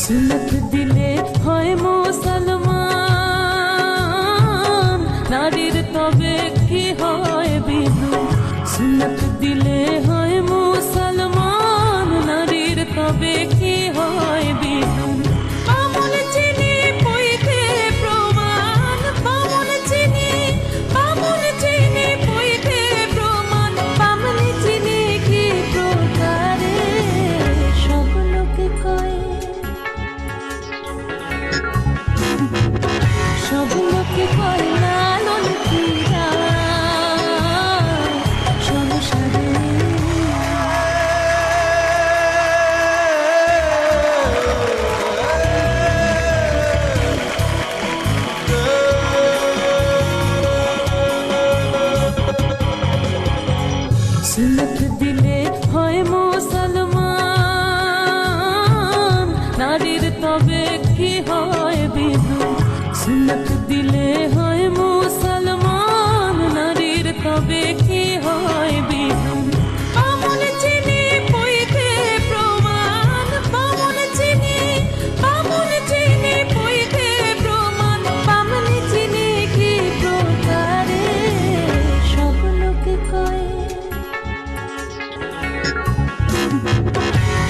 সুন্নত দিলে হয় মুসলমান, নারীর তবে কি হয় বিধান। সুন্নত দিলে হয় মুসলমান, নারীর তবে কি হয় বিধান। বামুন চিনি পইতে প্রমাণ, বামুন চিনি পইতে প্রমাণ। বামুন চিনি কি প্রকারে সব লোকে কয়, সব লোকে কয় লালন কীরা সংসারে। সুন্নত দিলে হয় মুসলমান, নারীর তবে কি হয় বিধান। সুন্নত দিলে হয় মুসলমান, নারীর তবে কি হয় বিধান। বামুন চিনি পইতে প্রমাণ, বামুন চিনি পইতে প্রমাণ। বামুন চিনি কি প্রকারে সব লোকে কয়,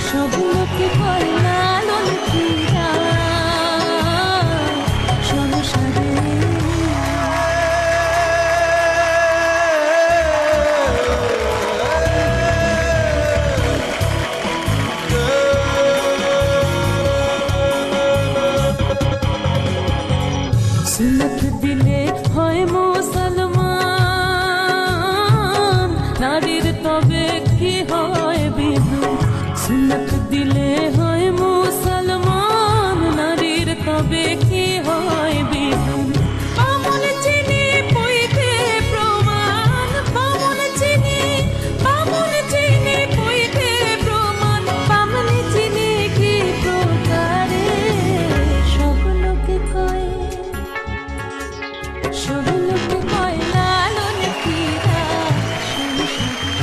সব লোকে কয় লালন কীরা সংসারে। সুন্নত দিলে হয় মুসলমান, নারীর তবে কি হয় বিধান। সুন্নত দিলে হয় মুসলমান, নারীর তবে কি হয় বিধান। বামুন চিনি পইতে প্রমাণ, বামুন চিনি পইতে প্রমাণ। বামুন চিনি কি প্রকারে সব লোকে কয়, সব লোকে কয় লালন কীরা সংসারে।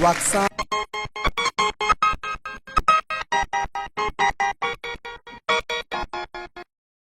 WhatsApp